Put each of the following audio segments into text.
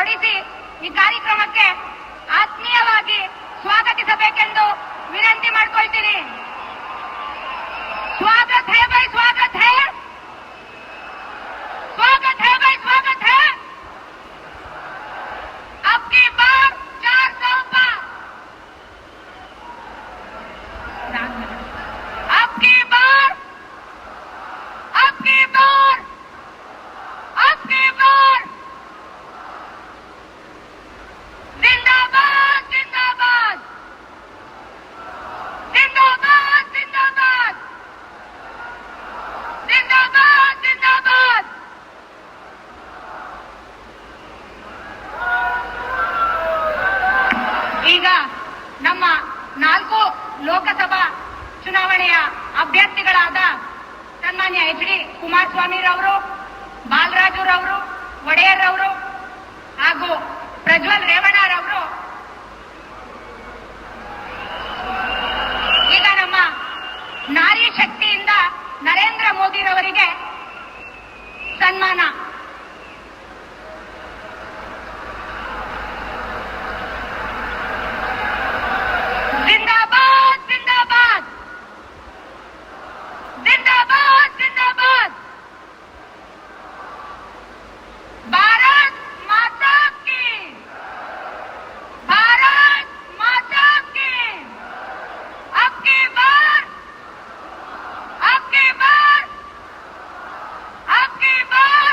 ತೊಡಿಸಿ ಈ ಕಾರ್ಯಕ್ರಮಕ್ಕೆ ಆತ್ಮೀಯವಾಗಿ ಸ್ವಾಗತಿಸಬೇಕೆಂದು ವಿನಂತಿ ಮಾಡಿಕೊಳ್ತೀನಿ. स्वागत है भाई, स्वागत है, स्वागत है भाई, स्वागत है। अब की बार 400 पार, अब की बार, अब की बार, अब की बार जिंदाबाद, जिंदाबाद, जिंदाबाद, जिंदाबाद, जिंदाबाद, जिंदाबाद। ಈಗ ನಮ್ಮ 4 ಲೋಕಸಭಾ ಚುನಾವಣೆಯ ಅಭ್ಯರ್ಥಿಗಳಾದ ಸನ್ಮಾನ್ಯ ಎಚ್ ಡಿ ಕುಮಾರಸ್ವಾಮಿ ರವರು, ಬಾಲರಾಜು ರವರು, ಒಡೆಯರ್ ರವರು ಹಾಗೂ ಪ್ರಜ್ವಲ್ ರೇವಣ್ಣರವರು ಈಗ ನಮ್ಮ ನಾರಿ ಶಕ್ತಿಯಿಂದ ನರೇಂದ್ರ ಮೋದಿರವರಿಗೆ ಸನ್ಮಾನ. जिंदाबाद, जिंदाबाद, जिंदाबाद, जिंदाबाद। भारत माता की, भारत माता की। अब की बार, अब की बार, अब की बार।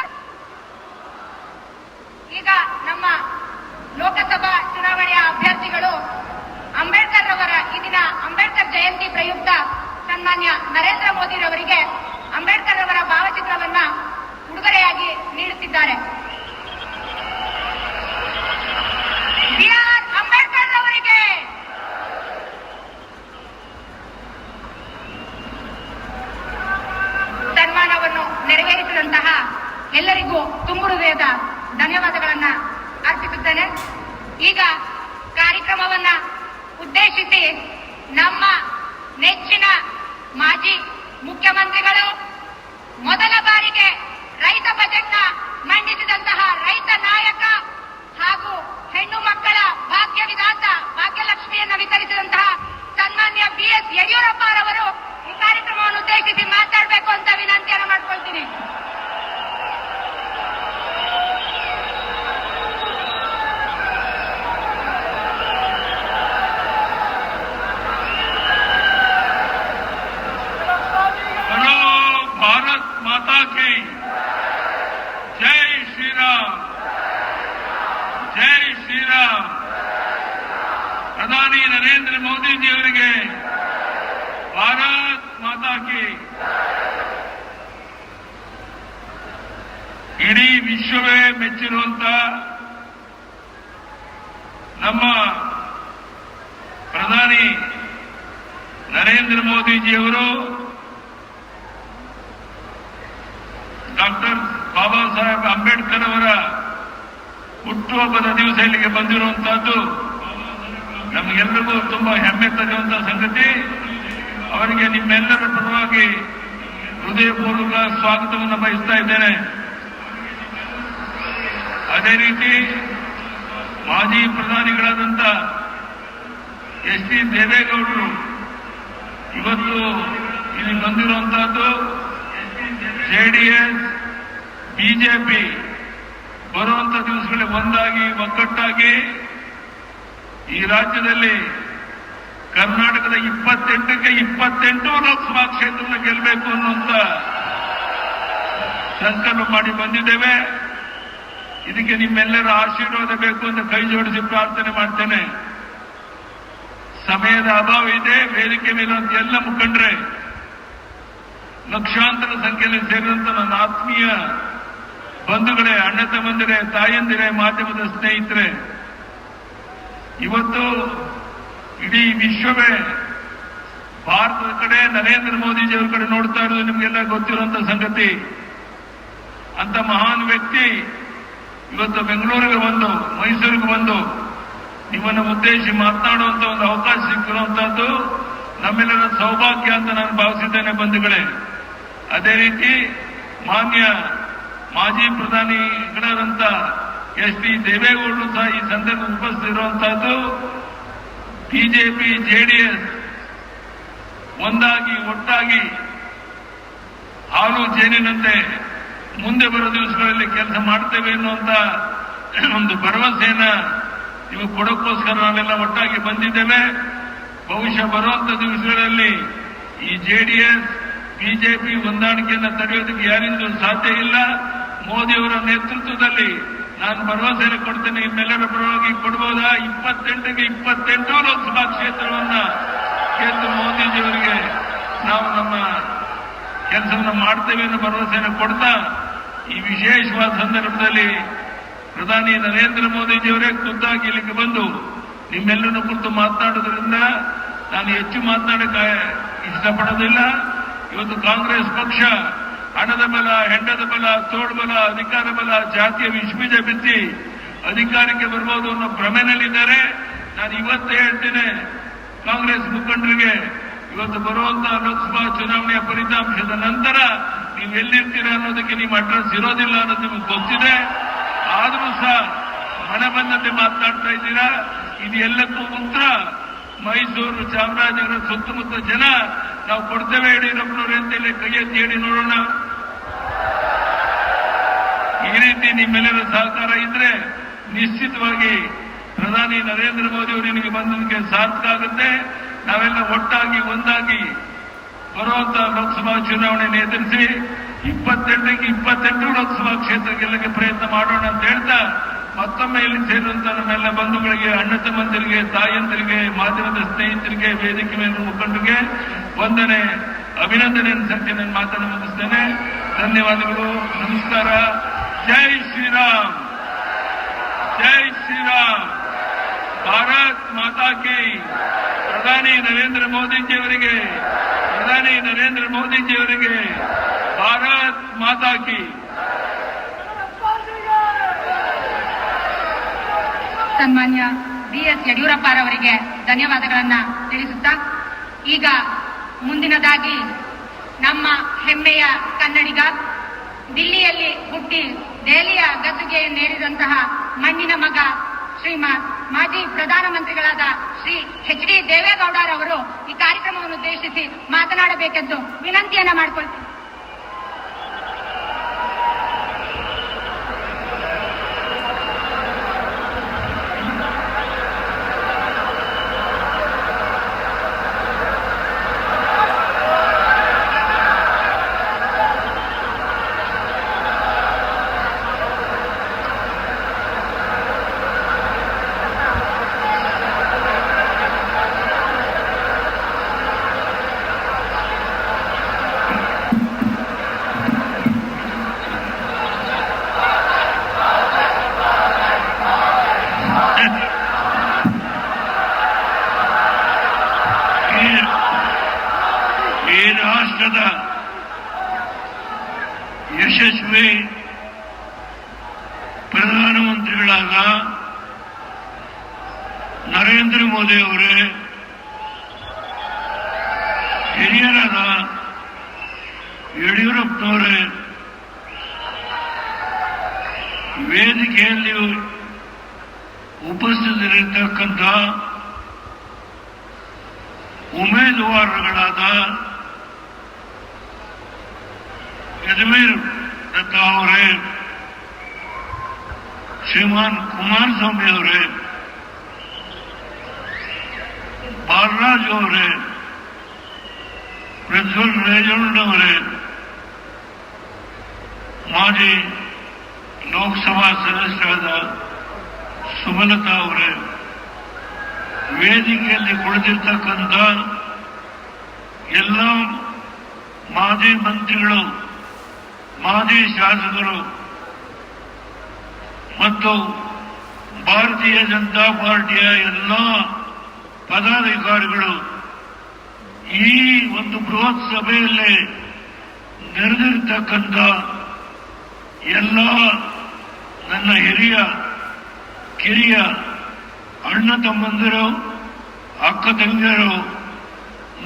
ಈಗ ನಮ್ಮ ಲೋಕಸಭಾ ಚುನಾವಣೆಯ ಅಭ್ಯರ್ಥಿಗಳು ಅಂಬೇಡ್ಕರ್ ಅವರ ಈ ದಿನ ಅಂಬೇಡ್ಕರ್ ಜಯಂತಿ ಪ್ರಯುಕ್ತ ಸನ್ಮಾನ್ಯ ನರೇಂದ್ರ ಮೋದಿರವರಿಗೆ ಅಂಬೇಡ್ಕರ್ ಅವರ ಭಾವಚಿತ್ರವನ್ನ ಉಡುಗೊರೆಯಾಗಿ ನೀಡುತ್ತಿದ್ದಾರೆ. ಬಿ.ಆರ್. ಅಂಬೇಡ್ಕರ್ ಅವರಿಗೆ ಸನ್ಮಾನವನ್ನು ನೆರವೇರಿಸಿದಂತಹ ಎಲ್ಲರಿಗೂ ತುಂಬು ಹೃದಯದ ಧನ್ಯವಾದಗಳನ್ನ ಅರ್ಪಿಸುತ್ತೇನೆ. ಈಗ ಕಾರ್ಯಕ್ರಮವನ್ನ ಉದ್ದೇಶಿಸಿ ನಮ್ಮ ನೆಚ್ಚಿನ ಮಾಜಿ ಮುಖ್ಯಮಂತ್ರಿಗಳು ಮೊದಲ ಬಾರಿಗೆ ರೈತ ಬಜೆಟ್ನ ಮಂಡಿಸಿದಂತಹ ರೈತ ನಾಯಕ ಹಾಗೂ ಹೆಣ್ಣು ಮಕ್ಕಳ ಭಾಗ್ಯ ವಿಧಾತ ಭಾಗ್ಯಲಕ್ಷ್ಮಿಯನ್ನು ವಿತರಿಸಿದಂತಹ ಸನ್ಮಾನ್ಯ ಬಿ.ಎಸ್. ಯಡಿಯೂರಪ್ಪ ರವರು ಈ ಕಾರ್ಯಕ್ರಮವನ್ನು ಉದ್ದೇಶಿಸಿ ಮಾತಾಡಬೇಕು ಅಂತ ವಿನಂತಿಯನ್ನು ಮಾಡಿಕೊಳ್ತೀನಿ. माता की जय श्री राम, जय श्री राम। प्रधानी नरेंद्र मोदी जी ಅವರಿಗೆ ಭಾರತ್ ಮಾತಾ ಕಿ. ಇಡೀ ವಿಶ್ವವೇ ಮೆಚ್ಚಿರುವಂತ ನಮ್ಮ ಪ್ರಧಾನಿ ನರೇಂದ್ರ ಮೋದಿಜಿಯವರು ಡಾಕ್ಟರ್ ಬಾಬಾ ಸಾಹೇಬ್ ಅಂಬೇಡ್ಕರ್ ಅವರ ಹುಟ್ಟುಹಬ್ಬದ ದಿವಸ ಇಲ್ಲಿಗೆ ಬಂದಿರುವಂತಹದ್ದು ನಮಗೆಲ್ಲರಿಗೂ ತುಂಬಾ ಹೆಮ್ಮೆ ತರುವಂತಹ ಸಂಗತಿ. ಅವರಿಗೆ ನಿಮ್ಮೆಲ್ಲರ ಪರವಾಗಿ ಹೃದಯಪೂರ್ವಕ ಸ್ವಾಗತವನ್ನು ಬಯಸ್ತಾ ಇದ್ದೇನೆ. ಅದೇ ರೀತಿ ಮಾಜಿ ಪ್ರಧಾನಿಗಳಾದಂಥ ಎಚ್ ಡಿ ದೇವೇಗೌಡರು ಇವತ್ತು ಇಲ್ಲಿ ಬಂದಿರುವಂತಹದ್ದು ಜೆಡಿಎಸ್ ಬಿಜೆಪಿ ಬರುವಂತ ದಿವಸಗಳಲ್ಲಿ ಒಂದಾಗಿ ಒಗ್ಗಟ್ಟಾಗಿ ಈ ರಾಜ್ಯದಲ್ಲಿ ಕರ್ನಾಟಕದ 28ಕ್ಕೆ 28 ಲೋಕಸಭಾ ಕ್ಷೇತ್ರವನ್ನು ಗೆಲ್ಲಬೇಕು ಅನ್ನುವಂತ ಸಂಕಲ್ಪ ಮಾಡಿ ಬಂದಿದ್ದೇವೆ. ಇದಕ್ಕೆ ನಿಮ್ಮೆಲ್ಲರ ಆಶೀರ್ವಾದ ಬೇಕು ಅಂತ ಕೈ ಜೋಡಿಸಿ ಪ್ರಾರ್ಥನೆ ಮಾಡ್ತೇನೆ. ಸಮಯದ ಅಭಾವ ಇದೆ. ವೇದಿಕೆ ಮೇಲಂತ ಎಲ್ಲ ಮುಖಂಡರೆ, ಲಕ್ಷಾಂತರ ಸಂಖ್ಯೆಯಲ್ಲಿ ಸೇರಿದಂತ ನನ್ನ ಆತ್ಮೀಯ ಬಂಧುಗಳೇ, ಅಣ್ಣ ತಮ್ಮಂದಿರೇ, ತಾಯಂದಿರೇ, ಮಾಧ್ಯಮದ ಸ್ನೇಹಿತರೆ, ಇವತ್ತು ಇಡೀ ವಿಶ್ವವೇ ಭಾರತದ ಕಡೆ ನರೇಂದ್ರ ಮೋದಿಜಿಯವರ ಕಡೆ ನೋಡ್ತಾ ಇರೋದು ನಿಮಗೆಲ್ಲ ಗೊತ್ತಿರುವಂತ ಸಂಗತಿ. ಅಂತ ಮಹಾನ್ ವ್ಯಕ್ತಿ ಇವತ್ತು ಬೆಂಗಳೂರಿಗೆ ಬಂದು, ಮೈಸೂರಿಗೆ ಬಂದು ನಿಮ್ಮನ್ನು ಉದ್ದೇಶಿಸಿ ಮಾತನಾಡುವಂತ ಒಂದು ಅವಕಾಶ ಸಿಕ್ಕಿರುವಂತಹದ್ದು ನಮ್ಮೆಲ್ಲರ ಸೌಭಾಗ್ಯ ಅಂತ ನಾನು ಭಾವಿಸಿದ್ದೇನೆ ಬಂಧುಗಳೇ. ಅದೇ ರೀತಿ ಮಾನ್ಯ ಮಾಜಿ ಪ್ರಧಾನಿಗಳಾದಂಥ ಎಸ್ ಟಿ ದೇವೇಗೌಡರು ಸಹ ಈ ಸಂದರ್ಭ ಉಪಸ್ಥಿತಿರುವಂತಹದ್ದು. ಬಿಜೆಪಿ ಜೆಡಿಎಸ್ ಒಂದಾಗಿ ಒಟ್ಟಾಗಿ ಹಾಲು ಜೇನಿನಂತೆ ಮುಂದೆ ಬರೋ ದಿವಸಗಳಲ್ಲಿ ಕೆಲಸ ಮಾಡ್ತೇವೆ ಎನ್ನುವಂತ ಒಂದು ಭರವಸೆಯನ್ನ ನೀವು ಕೊಡೋಕ್ಕೋಸ್ಕರ ನಾವೆಲ್ಲ ಒಟ್ಟಾಗಿ ಬಂದಿದ್ದೇವೆ. ಬಹುಶಃ ಬರುವಂತ ದಿವಸಗಳಲ್ಲಿ ಈ ಜೆಡಿಎಸ್ ಬಿಜೆಪಿ ಹೊಂದಾಣಿಕೆಯನ್ನು ತಡೆಯೋದಕ್ಕೆ ಯಾರಿಂದೂ ಸಾಧ್ಯ ಇಲ್ಲ. ಮೋದಿಯವರ ನೇತೃತ್ವದಲ್ಲಿ ನಾನು ಭರವಸೆ ಕೊಡ್ತೇನೆ, ನಿಮ್ಮೆಲ್ಲರ ಪರವಾಗಿ ಕೊಡಬಹುದಾ? 28ಕ್ಕೆ 28 ಲೋಕಸಭಾ ಕ್ಷೇತ್ರವನ್ನ ಗೆದ್ದು ಮೋದಿಜಿಯವರಿಗೆ ನಾವು ನಮ್ಮ ಕೆಲಸವನ್ನು ಮಾಡ್ತೇವೆ ಅನ್ನೋ ಭರವಸೆಯನ್ನು ಕೊಡ್ತಾ, ಈ ವಿಶೇಷವಾದ ಸಂದರ್ಭದಲ್ಲಿ ಪ್ರಧಾನಿ ನರೇಂದ್ರ ಮೋದಿಜಿಯವರೇ ಖುದ್ದಾಗಿ ಇಲ್ಲಿಗೆ ಬಂದು ನಿಮ್ಮೆಲ್ಲರನ್ನು ಕುರಿತು ಮಾತನಾಡೋದ್ರಿಂದ ನಾನು ಹೆಚ್ಚು ಮಾತನಾಡಕ್ಕೆ ಇಷ್ಟಪಡೋದಿಲ್ಲ. ಇವತ್ತು ಕಾಂಗ್ರೆಸ್ ಪಕ್ಷ ಹಣದ ಬಲ, ಹೆಂಡದ ಬಲ, ತೋಳ್ಬಲ, ಅಧಿಕಾರ ಬಲ, ಜಾತಿಯ ವಿಷಬೀಜ ಬಿತ್ತಿ ಅಧಿಕಾರಕ್ಕೆ ಬರ್ಬೋದು ಅನ್ನೋ ಭ್ರಮೆನಲ್ಲಿದ್ದಾರೆ. ನಾನು ಇವತ್ತೇ ಹೇಳ್ತೇನೆ ಕಾಂಗ್ರೆಸ್ ಮುಖಂಡರಿಗೆ, ಇವತ್ತು ಬರುವಂತಹ ಲೋಕಸಭಾ ಚುನಾವಣೆಯ ಫಲಿತಾಂಶದ ನಂತರ ನೀವು ಎಲ್ಲಿರ್ತೀರಾ ಅನ್ನೋದಕ್ಕೆ ನಿಮ್ಮ ಅಡ್ರೆಸ್ ಇರೋದಿಲ್ಲ ಅನ್ನೋದು ನಿಮಗೆ ಗೊತ್ತಿದೆ. ಆದರೂ ಸಹ ಮನೆ ಬಂದಂತೆ ಮಾತನಾಡ್ತಾ ಇದ್ದೀರಾ. ಇದು ಎಲ್ಲಕ್ಕೂ ಉತ್ತರ ಮೈಸೂರು, ಚಾಮರಾಜನಗರ ಸುತ್ತಮುತ್ತ ಜನ ನಾವು ಕೊಡ್ತೇವೆ ಯಡಿಯೂರಪ್ಪನವ್ರೆ ಅಂತೇಳಿ ಕೈ ಎತ್ತಿ ಹೇಳಿ ನೋಡೋಣ. ಈ ರೀತಿ ನಿಮ್ಮೆಲ್ಲರ ಸಹಕಾರ ಇದ್ರೆ ನಿಶ್ಚಿತವಾಗಿ ಪ್ರಧಾನಿ ನರೇಂದ್ರ ಮೋದಿ ಅವರು ನಿಮಗೆ ಬಂದದಕ್ಕೆ ಸಾರ್ಥಕ ಆಗುತ್ತೆ. ನಾವೆಲ್ಲ ಒಟ್ಟಾಗಿ ಒಂದಾಗಿ ಬರುವಂತಹ ಲೋಕಸಭಾ ಚುನಾವಣೆಯನ್ನು ಎದುರಿಸಿ 28ಕ್ಕೆ 28 ಲೋಕಸಭಾ ಕ್ಷೇತ್ರ ಗೆಲ್ಲಕ್ಕೆ ಪ್ರಯತ್ನ ಮಾಡೋಣ ಅಂತ ಹೇಳ್ತಾ, ಮತ್ತೊಮ್ಮೆ ಇಲ್ಲಿ ಸೇರುವಂತಹ ನಮ್ಮೆಲ್ಲ ಬಂಧುಗಳಿಗೆ, ಅಣ್ಣ ತಮ್ಮಂದಿರಿಗೆ, ತಾಯಂದಿರಿಗೆ, ಮಾಧ್ಯಮದ ಸ್ನೇಹಿತರಿಗೆ, ವೇದಿಕೆ ಮೇಲೆ ಮುಖಂಡರಿಗೆ ವಂದನೆ, ಅಭಿನಂದನೆಯನ್ನು ಸಲ್ಲಿಸಿ ನನ್ನ ಮಾತನ್ನು ಮುಗಿಸ್ತೇನೆ. ಧನ್ಯವಾದಗಳು. ನಮಸ್ಕಾರ. ಜೈ ಶ್ರೀರಾಮ್, ಜೈ ಶ್ರೀರಾಮ್. ಭಾರತ್ ಮಾತಾ ಕಿ. ಪ್ರಧಾನಿ ನರೇಂದ್ರ ಮೋದಿಜಿಯವರಿಗೆ, ಪ್ರಧಾನಿ ನರೇಂದ್ರ ಮೋದಿಜಿಯವರಿಗೆ ಭಾರತ್ ಮಾತಾ ಕಿ. ಸನ್ಮಾನ್ಯ ಬಿಎಸ್ ಯಡಿಯೂರಪ್ಪರವರಿಗೆ ಧನ್ಯವಾದಗಳನ್ನ ತಿಳಿಸುತ್ತಾ, ಈಗ ಮುಂದಿನದಾಗಿ ನಮ್ಮ ಹೆಮ್ಮೆಯ ಕನ್ನಡಿಗ, ದಿಲ್ಲಿಯಲ್ಲಿ ಹುಟ್ಟಿ ದೆಹಲಿಯ ಗದ್ದುಗೆಯನ್ನೇರಿದಂತಹ ಮಣ್ಣಿನ ಮಗ, ಶ್ರೀಮಾನ್ ಮಾಜಿ ಪ್ರಧಾನಮಂತ್ರಿಗಳಾದ ಶ್ರೀ ಎಚ್ ಡಿ ದೇವೇಗೌಡರವರು ಈ ಕಾರ್ಯಕ್ರಮವನ್ನು ಉದ್ದೇಶಿಸಿ ಮಾತನಾಡಬೇಕೆಂದು ವಿನಂತಿಯನ್ನ ಮಾಡಿಕೊಳ್ತೀನಿ. ಈ ರಾಷ್ಟ್ರದ ಯಶಸ್ವಿ ಪ್ರಧಾನಮಂತ್ರಿಗಳಾದ ನರೇಂದ್ರ ಮೋದಿ ಅವರೇ, ಹಿರಿಯರಾದ ಯಡಿಯೂರಪ್ಪನವರೇ, ವೇದಿಕೆಯಲ್ಲಿ ಉಪಸ್ಥಿತರಿರತಕ್ಕಂಥ ಉಮೇದುವಾರಗಳಾದ ಯದುವೀರ್ ದತ್ತ ಅವರೇ, ಶ್ರೀಮಾನ್ ಕುಮಾರಸ್ವಾಮಿ ಅವರೇ, ಬಾಲರಾಜ್ ಅವರೇ, ಪ್ರಜ್ವಲ್ ರೇವಣ್ಣವರೇ, ಮಾಜಿ ಲೋಕಸಭಾ ಸದಸ್ಯರಾದ ಸುಮಲತಾ ಅವರೇ, ವೇದಿಕೆಯಲ್ಲಿ ಕುಳಿತಿರ್ತಕ್ಕಂಥ ಎಲ್ಲ ಮಾಜಿ ಮಂತ್ರಿಗಳು, ಮಾಜಿ ಶಾಸಕರು ಮತ್ತು ಭಾರತೀಯ ಜನತಾ ಪಾರ್ಟಿಯ ಎಲ್ಲ ಪದಾಧಿಕಾರಿಗಳು ಈ ಒಂದು ಬೃಹತ್ ಸಭೆಯಲ್ಲಿ ನೆರೆದಿರ್ತಕ್ಕಂಥ ಎಲ್ಲ ನನ್ನ ಹಿರಿಯ ಕಿರಿಯ ಅಣ್ಣ ತಮ್ಮಂದಿರು, ಅಕ್ಕ ತಂಗಿಯರು,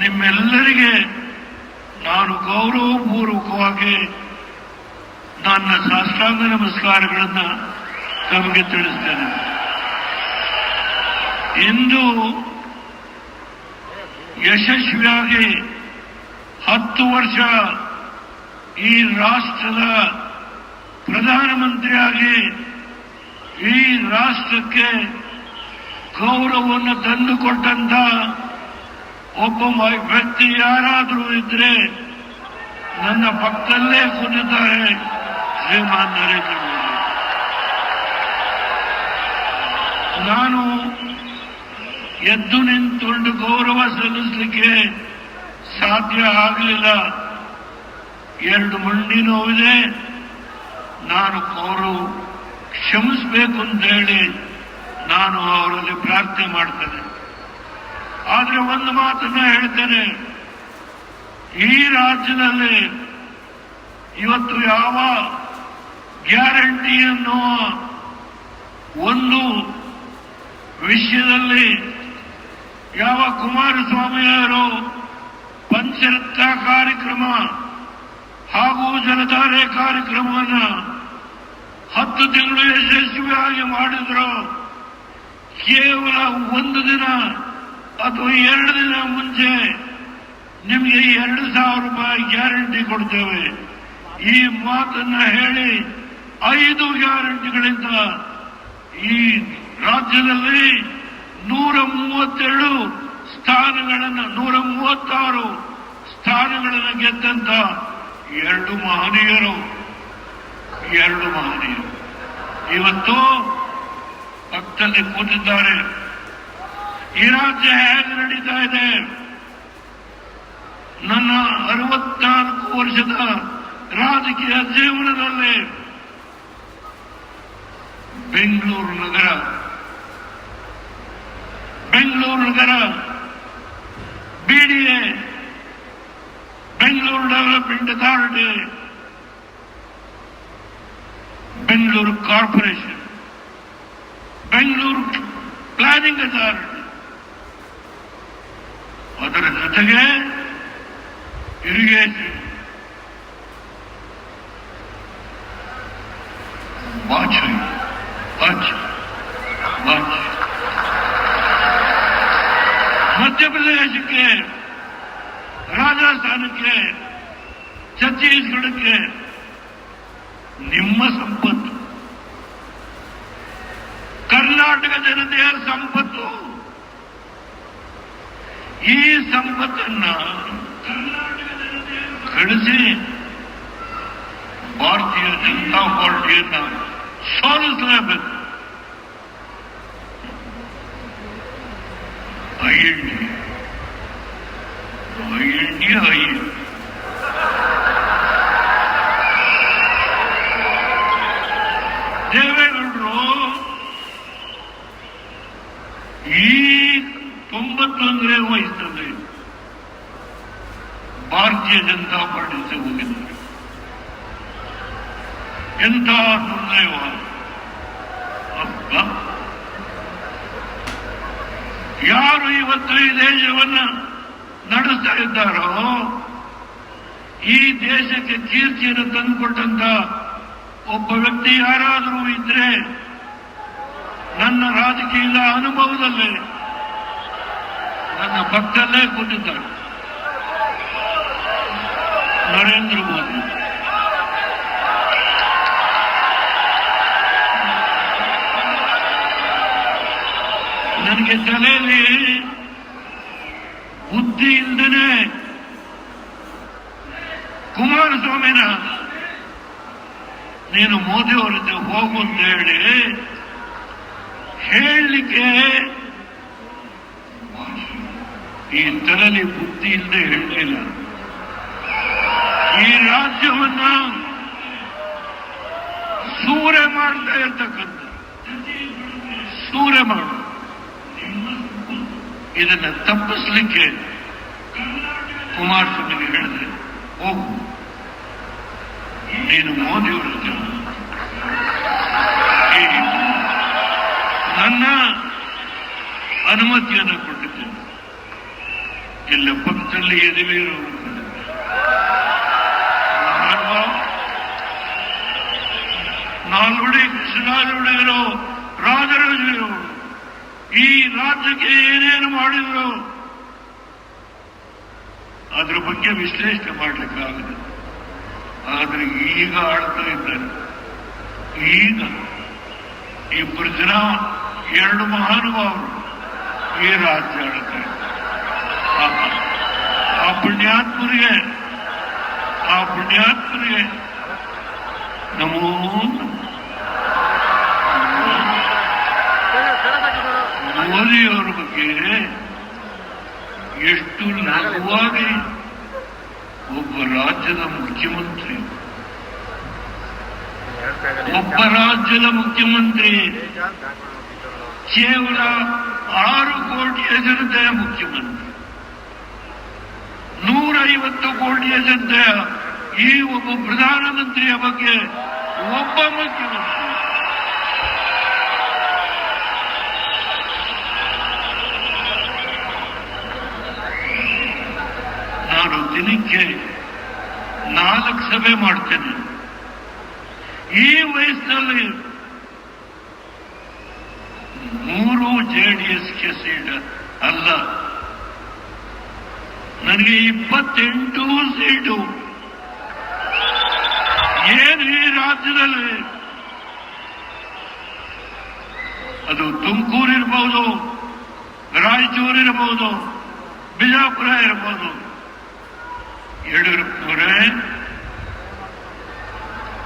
ನಿಮ್ಮೆಲ್ಲರಿಗೆ ನಾನು ಗೌರವಪೂರ್ವಕವಾಗಿ ನನ್ನ ಸಾಷ್ಟಾಂಗ ನಮಸ್ಕಾರಗಳನ್ನು ತಮಗೆ ತಿಳಿಸ್ತೇನೆ. ಇಂದು ಯಶಸ್ವಿಯಾಗಿ 10 ವರ್ಷ ಈ ರಾಷ್ಟ್ರದ ಪ್ರಧಾನಮಂತ್ರಿಯಾಗಿ ಈ ರಾಷ್ಟ್ರಕ್ಕೆ ಗೌರವವನ್ನು ತಂದುಕೊಟ್ಟಂತ ಒಬ್ಬ ವ್ಯಕ್ತಿ ಯಾರಾದರೂ ಇದ್ರೆ ನನ್ನ ಪಕ್ಕದಲ್ಲೇ ಕೂತಿದ್ದಾರೆ ಶ್ರೀಮಾನ್ ನರೇಂದ್ರ ಮೋದಿ. ನಾನು ಎದ್ದು ನಿಂತುಕೊಂಡು ಗೌರವ ಸಲ್ಲಿಸಲಿಕ್ಕೆ ಸಾಧ್ಯ ಆಗಲಿಲ್ಲ. 2 ಮಂಡಿ ನೋವಿದೆ. ನಾನು ಅವರು ಕ್ಷಮಿಸಬೇಕು ಅಂತ ಹೇಳಿ ನಾನು ಅವರಲ್ಲಿ ಪ್ರಾರ್ಥನೆ ಮಾಡ್ತೇನೆ. ಆದರೆ ಒಂದು ಮಾತನ್ನ ಹೇಳ್ತೇನೆ, ಈ ರಾಜ್ಯದಲ್ಲಿ ಇವತ್ತು ಯಾವ ಗ್ಯಾರಂಟಿ ಅನ್ನುವ ಒಂದು ವಿಷಯದಲ್ಲಿ ಯಾವ ಕುಮಾರಸ್ವಾಮಿಯವರು ಪಂಚರತ್ನ ಕಾರ್ಯಕ್ರಮ ಹಾಗೂ ಜಲಧಾರೆ ಕಾರ್ಯಕ್ರಮವನ್ನು 10 ತಿಂಗಳು ಯಶಸ್ವಿಯಾಗಿ ಮಾಡಿದ್ರು, ಕೇವಲ 1 ದಿನ ಅಥವಾ 2 ದಿನ ಮುಂಚೆ ನಿಮಗೆ 2,000 ರೂಪಾಯಿ ಗ್ಯಾರಂಟಿ ಕೊಡ್ತೇವೆ ಈ ಮಾತನ್ನ ಹೇಳಿ 5 ಗ್ಯಾರಂಟಿಗಳಿಂದ ಈ ರಾಜ್ಯದಲ್ಲಿ 132 ಸ್ಥಾನಗಳನ್ನು 136 ಸ್ಥಾನಗಳನ್ನು ಗೆದ್ದಂತ 2 ಮಹನೀಯರು ಇವತ್ತು ಪಕ್ಕದಲ್ಲಿ ಕೂತಿದ್ದಾರೆ. ಈ ರಾಜ್ಯ ಹೇಗೆ ನಡೀತಾ ಇದೆ? ನನ್ನ 64 ವರ್ಷದ ರಾಜಕೀಯ ಜೀವನದಲ್ಲಿ ಬೆಂಗಳೂರು ನಗರ BDA, Bengaluru development authority, Bengaluru corporation, Bengaluru planning authority, ಅದರ ಜೊತೆಗೆ ಇರಿಗೇಷನ್, ವಾಜಪೇಯಿ, ಮಧ್ಯಪ್ರದೇಶಕ್ಕೆ, ರಾಜಸ್ಥಾನಕ್ಕೆ, ಛತ್ತೀಸ್ಗಢಕ್ಕೆ ನಿಮ್ಮ ಸಂಪತ್ತು, ಕರ್ನಾಟಕ ಜನತೆಯ ಸಂಪತ್ತು. ಈ ಸಂಪತ್ತನ್ನ ಕರ್ನಾಟಕ ಜನತೆ ಕಳಿಸಿ ಭಾರತೀಯ ಜನತಾ ಪಾರ್ಟಿಯನ್ನ ಸೋಲಿಸಲೇಬೇಕು. ದೇವೇಗೌಡರು ಈ 91 ವಯಸ್ಸಲ್ಲಿ ಭಾರತೀಯ ಜನತಾ ಪಾರ್ಟಿ ಹೋಗಿದ್ದಾರೆ. ಎಂಥ ನಿರ್ಣಯವ ಯಾರು ಇವತ್ತು ಈ ದೇಶವನ್ನ ನಡೆಸ್ತಾ ಇದ್ದಾರೋ, ಈ ದೇಶಕ್ಕೆ ಕೀರ್ತಿಯನ್ನು ತಂದುಕೊಟ್ಟಂತ ಒಬ್ಬ ವ್ಯಕ್ತಿ ಯಾರಾದರೂ ಇದ್ರೆ ನನ್ನ ರಾಜಕೀಯದ ಅನುಭವದಲ್ಲಿ ನನ್ನ ಪಕ್ಕದಲ್ಲೇ ಕೂತಿದ್ದಾರೆ ನರೇಂದ್ರ ಮೋದಿ. ನನಗೆ ತಲೆಯಲ್ಲಿ ಬುದ್ಧಿ ಇಲ್ಲದೇನೆ ಕುಮಾರಸ್ವಾಮಿನ ನೀನು ಮೋದಿ ಅವರ ಜೊತೆ ಹೋಗು ಅಂತ ಹೇಳಲಿಕ್ಕೆ ಈ ತಲೆಯಲ್ಲಿ ಬುದ್ಧಿ ಇಲ್ಲದೆ ಹೇಳಲಿಲ್ಲ. ಈ ರಾಜ್ಯವನ್ನ ಸೂರೆ ಮಾಡ್ತಾ ಇರ್ತಕ್ಕಂಥ ಸೂರೆ ಮಾಡು, ಇದನ್ನ ತಪ್ಪಿಸ್ಲಿಕ್ಕೆ ಕುಮಾರಸ್ವಾಮಿಗೆ ಹೇಳಿದ್ರೆ ಹೋಗು, ನೀನು ಮೋದಿಯವರ ನನ್ನ ಅನುಮತಿಯನ್ನು ಕೊಟ್ಟಿದ್ದೇನೆ. ಎಲ್ಲ ಪಕ್ಕದಲ್ಲಿ ಎದುರು ನಾಲ್ವಡಿ ಕೃಷ್ಣ ಒಡೆಯರು, ರಾಜರಾಜರು ಈ ರಾಜ್ಯಕ್ಕೆ ಏನೇನು ಮಾಡಿದ್ರು ಅದ್ರ ಬಗ್ಗೆ ವಿಶ್ಲೇಷಣೆ ಮಾಡಲಿಕ್ಕಾಗದು. ಆದರೆ ಈಗ ಆಳ್ತಾ ಇದ್ದಾರೆ. ಈಗ ಇಬ್ಬರು ಜನ, ಎರಡು ಮಹಾನುಭಾವರು ಈ ರಾಜ್ಯ ಆಳ್ತಾ ಇದ್ದಾರೆ. ಆ ಪುಣ್ಯಾತ್ಮರಿಗೆ ನಮೋ ಮೋದಿಯವರ ಬಗ್ಗೆ ಎಷ್ಟು ಲಘುವಾಗಿ ಒಬ್ಬ ರಾಜ್ಯದ ಮುಖ್ಯಮಂತ್ರಿ ಕೇವಲ 6 ಕೋಟಿಯ ಜನತೆಯ ಮುಖ್ಯಮಂತ್ರಿ, 150 ಕೋಟಿಯ ಜನತೆಯ ಈ ಒಬ್ಬ ಪ್ರಧಾನಮಂತ್ರಿಯ ಬಗ್ಗೆ ಒಬ್ಬ ಮುಖ್ಯಮಂತ್ರಿ ನಾನು ದಿನಕ್ಕೆ 4 ಸಭೆ ಮಾಡ್ತೇನೆ. ಈ ವಯಸ್ಸಿನಲ್ಲಿ 3 ಜೆಡಿಎಸ್ಗೆ ಸೀಟ್ ಅಲ್ಲ, ನನಗೆ 28 ಸೀಟು. ಏನು ಈ ರಾಜ್ಯದಲ್ಲಿ ಅದು ತುಮಕೂರು ಇರಬಹುದು, ರಾಯಚೂರು ಇರಬಹುದು, ಬಿಜಾಪುರ ಇರಬಹುದು. ಯಡಿಯೂರಪ್ಪನವರೇ,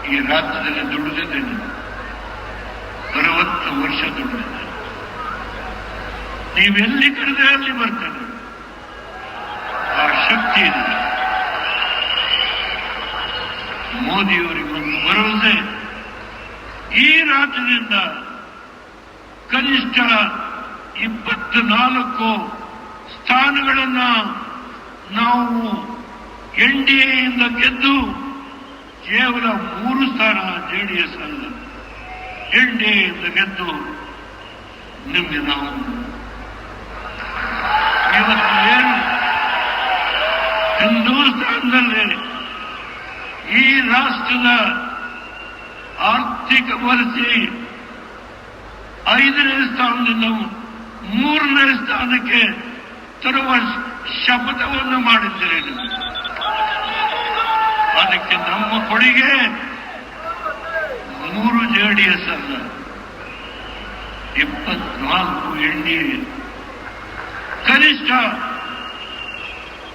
ಈ ರಾಜ್ಯದಲ್ಲಿ ದುಡಿದಿದ್ದೇನೆ, 60 ವರ್ಷ ದುಡಿದಿದ್ದೇನೆ. ನೀವೆಲ್ಲಿ ಕರೆದ್ರೆ ಅಲ್ಲಿ ಬರ್ತದೆ. ಆ ಶಕ್ತಿ ಇದೆ. ಮೋದಿಯವರಿಗೊಂದು ಭರವಸೆ, ಈ ರಾಜ್ಯದಿಂದ ಕನಿಷ್ಠ 24 ಸ್ಥಾನಗಳನ್ನ ನಾವು ಎನ್ಡಿಎಯಿಂದ ಗೆದ್ದು, ಕೇವಲ 3 ಸ್ಥಾನ ಜೆಡಿಎಸ್ ಅಲ್ಲ, ಎನ್ಡಿಎಯಿಂದ ಗೆದ್ದು ನಿಮಗೆ ನಾವು ಇವತ್ತು ಏನು ಹಿಂದೂಸ್ತಾನದಲ್ಲಿ ಈ ರಾಷ್ಟ್ರದ ಆರ್ಥಿಕ ಪರಿಸ್ಥಿತಿ 5ನೇ ಸ್ಥಾನದಿಂದ 3ನೇ ಸ್ಥಾನಕ್ಕೆ ತರುವ ಶಪಥವನ್ನು ಮಾಡಿದ್ದೇವೆ. ಅದಕ್ಕೆ ನಮ್ಮ ಕೊಡುಗೆ 3 ಜೆಡಿಎಸ್ ಅಲ್ಲ, 24 ಎನ್ಡಿಎ. ಕನಿಷ್ಠ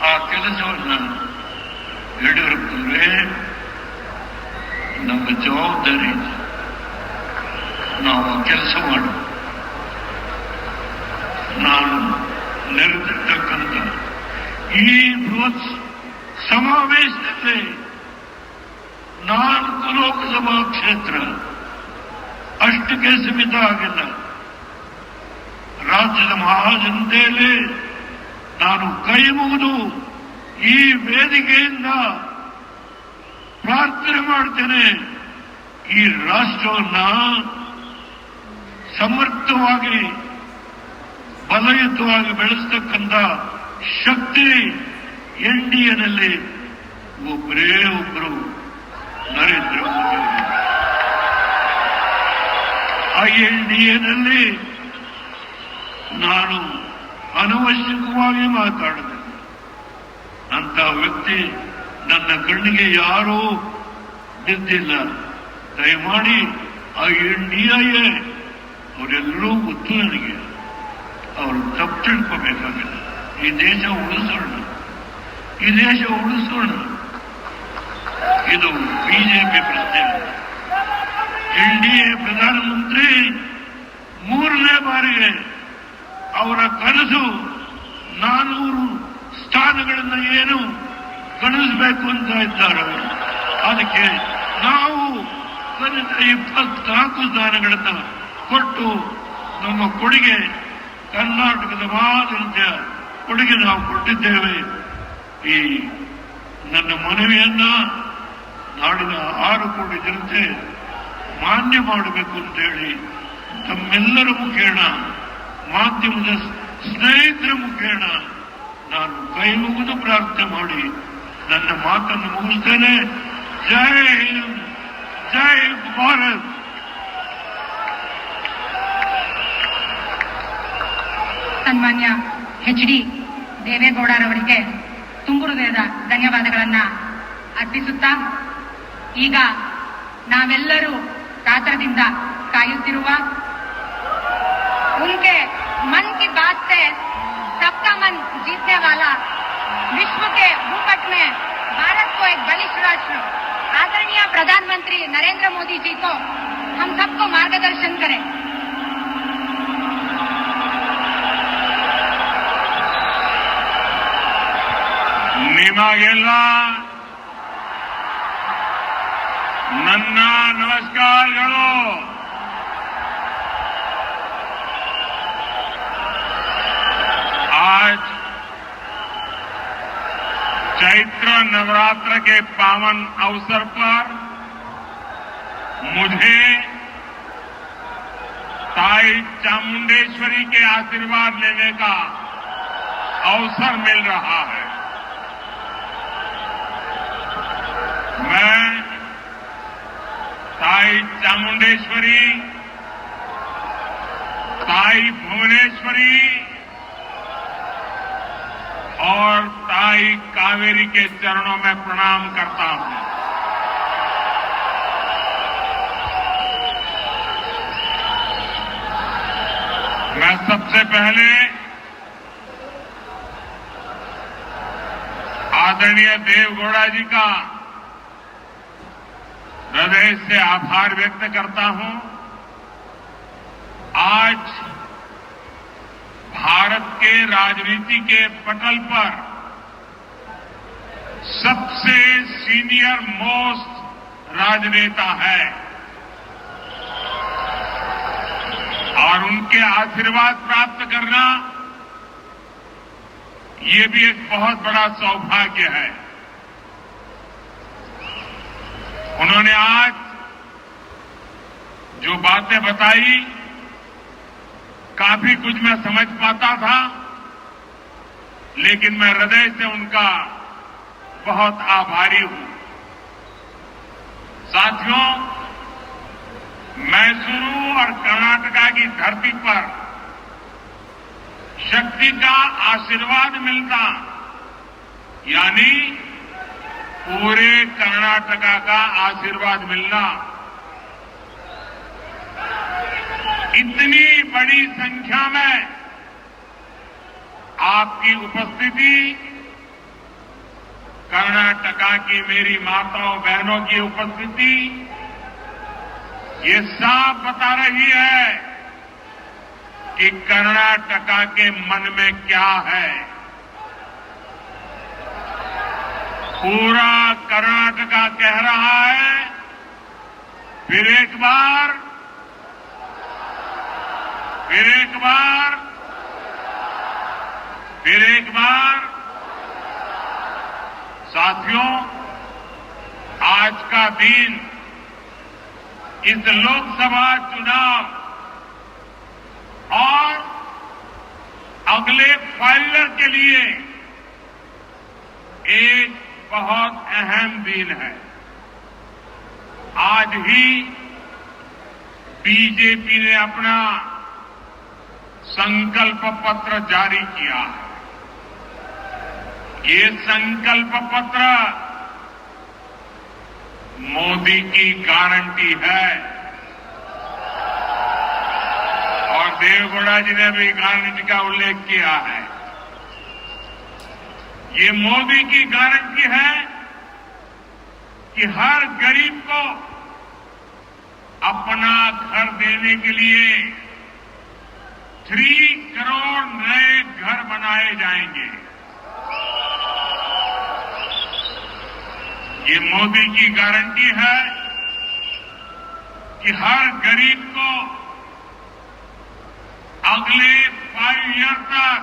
ಆ ಕೆಲಸವನ್ನು ಯಡಿಯೂರಪ್ಪನವರೇ, ನಮ್ಮ ಜವಾಬ್ದಾರಿ, ನಾವು ಕೆಲಸ ಮಾಡು. ನಾನು ನೆರೆದಿರ್ತಕ್ಕಂಥ ಈ ಬೃಹತ್ ಸಮಾವೇಶದಲ್ಲಿ 4 ಲೋಕಸಭಾ ಕ್ಷೇತ್ರ ಅಷ್ಟಕ್ಕೆ ಸೀಮಿತ ಆಗಿಲ್ಲ. ರಾಜ್ಯದ ಮಹಾಜನತೆಯಲ್ಲಿ ನಾನು ಕೈ ಮುಗಿದು ಈ ವೇದಿಕೆಯಿಂದ ಪ್ರಾರ್ಥನೆ ಮಾಡ್ತೇನೆ. ಈ ರಾಷ್ಟ್ರವನ್ನ ಸಮರ್ಥವಾಗಿ ಬಲಯುತವಾಗಿ ಬೆಳೆಸತಕ್ಕಂಥ ಶಕ್ತಿ ಎನ್ಡಿಎನಲ್ಲಿ ಒಬ್ಬರೇ ಒಬ್ಬರು ನರೇಂದ್ರ ಮೋದಿ. ಆ ಎನ್ಡಿಎನಲ್ಲಿ ನಾನು ಅನವಶ್ಯಕವಾಗಿ ಮಾತಾಡಿದೆ. ಅಂತ ವ್ಯಕ್ತಿ ನನ್ನ ಕಣ್ಣಿಗೆ ಯಾರೂ ಬಿದ್ದಿಲ್ಲ. ದಯಮಾಡಿ ಆ ಎನ್ಡಿಎ ಅವರೆಲ್ಲರೂ ಗೊತ್ತು ನನಗೆ. ಅವರು ತಪ್ಪು ತಿಳ್ಕೋಬೇಕಾಗಿಲ್ಲ. ಈ ದೇಶ ಉಳಿಸೋಣ, ಈ ದೇಶ ಉಳಿಸೋಣ. ಇದು ಬಿಜೆಪಿ ಪ್ರಶ್ನೆ. ಎನ್ಡಿಎ ಪ್ರಧಾನಮಂತ್ರಿ 3ನೇ ಬಾರಿಗೆ ಅವರ ಕನಸು 400 ಸ್ಥಾನಗಳನ್ನು ಏನು ಗಳಿಸಬೇಕು ಅಂತ ಇದ್ದಾರೆ. ಅದಕ್ಕೆ ನಾವು ಕನಿಷ್ಠ 24 ಸ್ಥಾನಗಳನ್ನು ಕೊಟ್ಟು ನಮ್ಮ ಕೊಡುಗೆ, ಕರ್ನಾಟಕದ ಮಹಾಜನತೆಯ ಕೊಡುಗೆ ನಾವು ಕೊಟ್ಟಿದ್ದೇವೆ. ಈ ನನ್ನ ಮನವಿಯನ್ನ ನಾಡಿನ 6 ಕೋಟಿ ಜನತೆ ಮಾನ್ಯ ಮಾಡಬೇಕು ಅಂತೇಳಿ ತಮ್ಮೆಲ್ಲರ ಮುಖೇಣ, ಮಾಧ್ಯಮದ ಸ್ನೇಹಿತರ ಮುಖೇಣ ನಾನು ಕೈ ಮುಗಿದು ಪ್ರಾರ್ಥನೆ ಮಾಡಿ ನನ್ನ ಮಾತನ್ನು ಮುಗಿಸ್ತೇನೆ. ಜೈ ಹಿಂದ್, ಜೈ ಭಾರತ್. ಸನ್ಮಾನ್ಯ ಎಚ್.ಡಿ. ದೇವೇಗೌಡರವರಿಗೆ ತುಂಬು ಹೃದಯದ ಧನ್ಯವಾದಗಳನ್ನ ಅರ್ಪಿಸುತ್ತಾ ಈಗ ನಾವೆಲ್ಲರೂ ಕಾತರದಿಂದ ಕಾಯುತ್ತಿರುವ उनके मन की बात से सबका मन जीतने वाला विश्व के भूपट में भारत को एक बलिष्ठ राष्ट्र आदरणीय प्रधानमंत्री नरेंद्र मोदी जी को हम सबको मार्गदर्शन करें। ನಿಮಗೆಲ್ಲ ನನ್ನ ನಮಸ್ಕಾರಗಳು। आज चैत्र नवरात्र के पावन अवसर पर मुझे ताई चामुंडेश्वरी के आशीर्वाद लेने का अवसर मिल रहा है। मैं ताई चामुंडेश्वरी, ताई भुवनेश्वरी और ताई कावेरी के चरणों में प्रणाम करता हूं। मैं सबसे पहले आदरणीय देवगौड़ा जी का हृदय से आभार व्यक्त करता हूं। आज भारत के राजनीति के पटल पर सबसे सीनियर मोस्ट राजनेता है और उनके आशीर्वाद प्राप्त करना ये भी एक बहुत बड़ा सौभाग्य है। उन्होंने आज जो बातें बताई काफी कुछ मैं समझ पाता था, लेकिन मैं हृदय से उनका बहुत आभारी हूं। साथियों, मैसूरू और कर्नाटका की धरती पर शक्ति का आशीर्वाद मिलना यानी पूरे कर्नाटका का आशीर्वाद मिलना, इतनी बड़ी संख्या में आपकी उपस्थिति, कर्नाटका की मेरी माताओं बहनों की उपस्थिति, ये साफ बता रही है कि कर्नाटका के मन में क्या है। पूरा कर्नाटका कह रहा है, फिर एक बार, फिर एक बार, फिर एक बार। साथियों, आज का दिन इस लोकसभा चुनाव और अगले 5 ईयर के लिए एक बहुत अहम दिन है। आज ही बीजेपी ने अपना संकल्प पत्र जारी किया है। ये संकल्प पत्र मोदी की गारंटी है और देवगौड़ा जी ने भी गारंटी का उल्लेख किया है। ये मोदी की गारंटी है कि हर गरीब को अपना घर देने के लिए 3 करोड़ नए घर बनाए जाएंगे। ये मोदी की गारंटी है कि हर गरीब को अगले 5 ईयर तक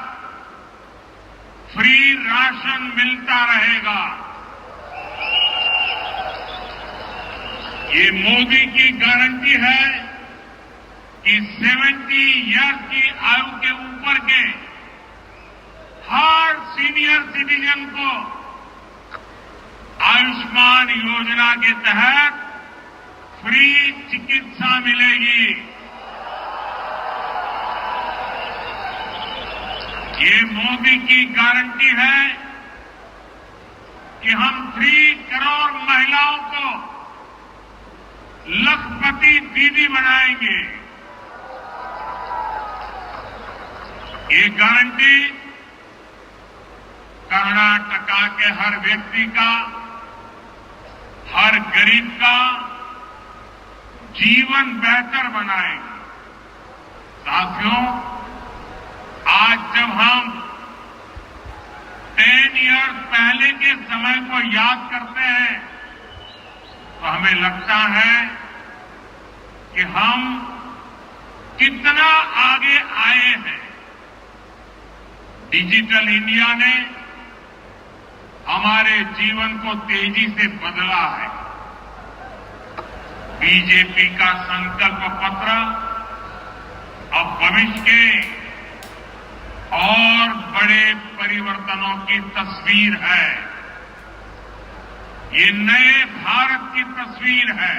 फ्री राशन मिलता रहेगा। ये मोदी की गारंटी है कि 70 ईयर्स की आयु के ऊपर के हर सीनियर सिटीजन को आयुष्मान योजना के तहत फ्री चिकित्सा मिलेगी। ये मोदी की गारंटी है कि हम 3 करोड़ महिलाओं को लखपति दीदी बनाएंगे। ये गारंटी कर्नाटका के हर व्यक्ति का, हर गरीब का जीवन बेहतर बनाएगी। साथियों, आज जब हम 10 इयर्स पहले के समय को याद करते हैं तो हमें लगता है कि हम कितना आगे आए हैं। डिजिटल इंडिया ने हमारे जीवन को तेजी से बदला है। बीजेपी का संकल्प पत्र अब भविष्य के और बड़े परिवर्तनों की तस्वीर है। ये नए भारत की तस्वीर है।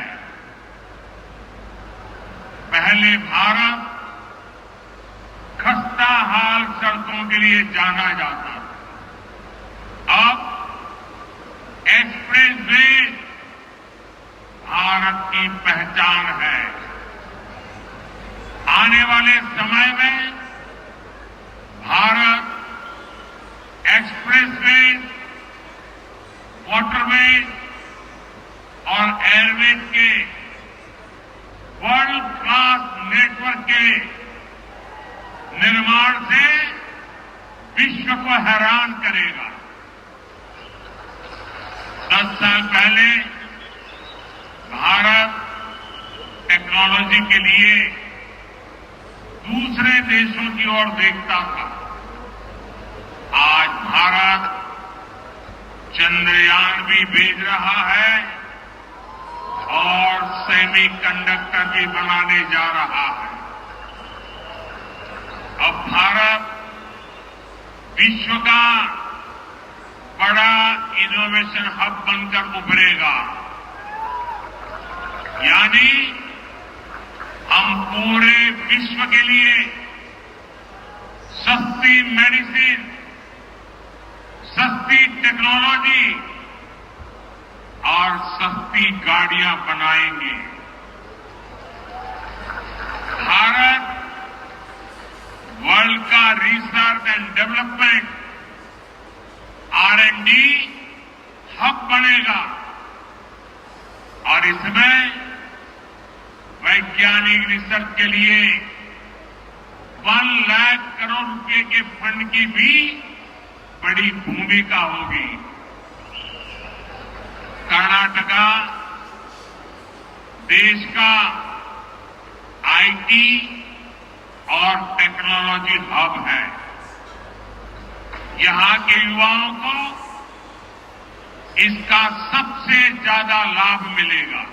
पहले भारत खस्ता हाल सड़कों के लिए जाना जाता था। अब एक्सप्रेसवे भारत की पहचान है। आने वाले समय में भारत एक्सप्रेसवे, वाटरवेज और एयरवेज के वर्ल्ड क्लास नेटवर्क के निर्माण से विश्व को हैरान करेगा। 10 साल पहले भारत टेक्नोलॉजी के लिए दूसरे देशों की ओर देखता था। आज भारत चंद्रयान भी भेज रहा है और सेमीकंडक्टर भी बनाने जा रहा है। अब भारत विश्व का बड़ा इनोवेशन हब बनकर उभरेगा। यानी हम पूरे विश्व के लिए सस्ती मेडिसिन, सस्ती टेक्नोलॉजी और सस्ती गाड़ियां बनाएंगे। भारत वर्ल्ड का research and development R&D hub बनेगा और इसमें वैज्ञानिक रिसर्च के लिए 1 लाख करोड़ रुपए के फंड की भी बड़ी भूमिका होगी। कर्नाटका देश का IT और टेक्नोलॉजी हब है। यहां के युवाओं को इसका सबसे ज्यादा लाभ मिलेगा।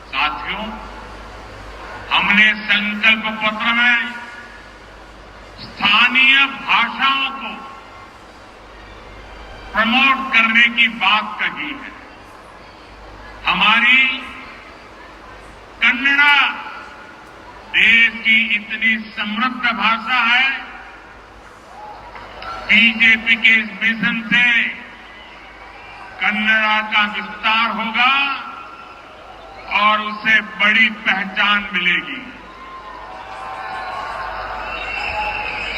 साथियों, हमने संकल्प पत्र में स्थानीय भाषाओं को प्रमोट करने की बात कही है। हमारी कन्नड़ा देश की इतनी समृद्ध भाषा है। बीजेपी के इस मिशन से कन्नड़ा का विस्तार होगा और उसे बड़ी पहचान मिलेगी।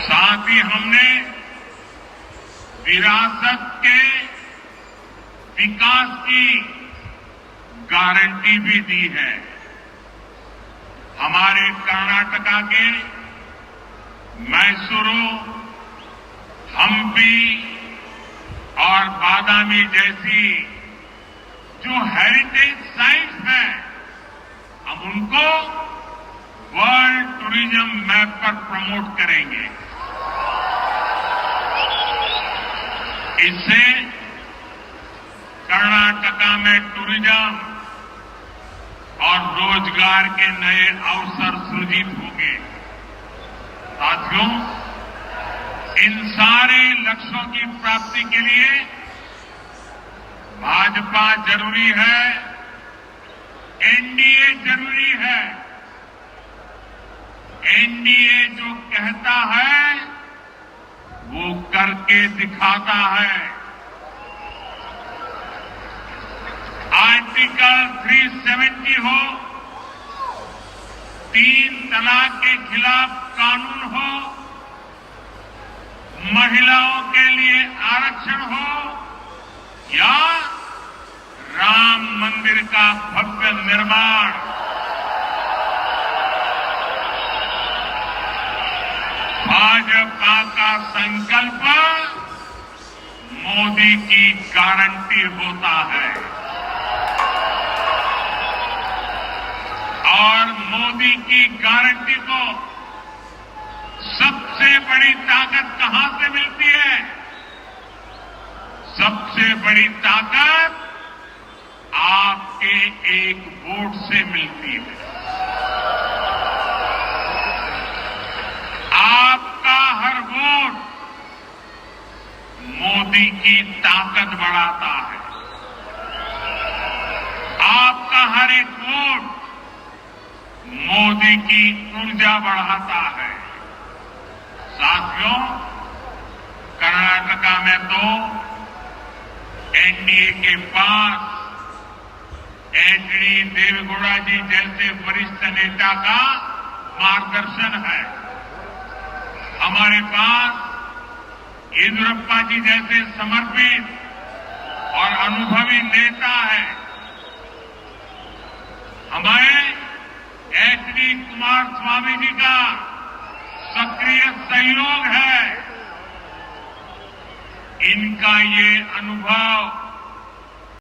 साथ ही हमने विरासत के विकास की गारंटी भी दी है। हमारे कर्नाटका के मैसूरू, हम्पी और बादामी जैसी जो हेरिटेज साइट्स हैं, हम उनको वर्ल्ड टूरिज्म मैप पर प्रमोट करेंगे। इससे कर्नाटका में टूरिज्म और रोजगार के नए अवसर सृजित होंगे। साथियों, इन सारे लक्ष्यों की प्राप्ति के लिए भाजपा जरूरी है, एनडीए जरूरी है। एनडीए जो कहता है वो करके दिखाता है। आर्टिकल 370 हो, 3 तलाक के खिलाफ कानून हो, महिलाओं के लिए आरक्षण हो या राम मंदिर का भव्य निर्माण, भाजपा का संकल्प मोदी की गारंटी होता है। और मोदी की गारंटी को सबसे बड़ी ताकत कहां से मिलती है? सबसे बड़ी ताकत आपके एक वोट से मिलती है। आपका हर वोट मोदी की ताकत बढ़ाता है। आपका हर एक वोट मोदी की ऊर्जा बढ़ाता है। साथियों, कर्नाटका में तो एनडीए के पास एचडी देवेगौड़ा जी जैसे वरिष्ठ नेता का मार्गदर्शन है। हमारे पास येदियुरप्पा जी जैसे समर्पित और अनुभवी नेता है। हमें एचडी कुमारस्वामी जी का सक्रिय सहयोग है। इनका ये अनुभव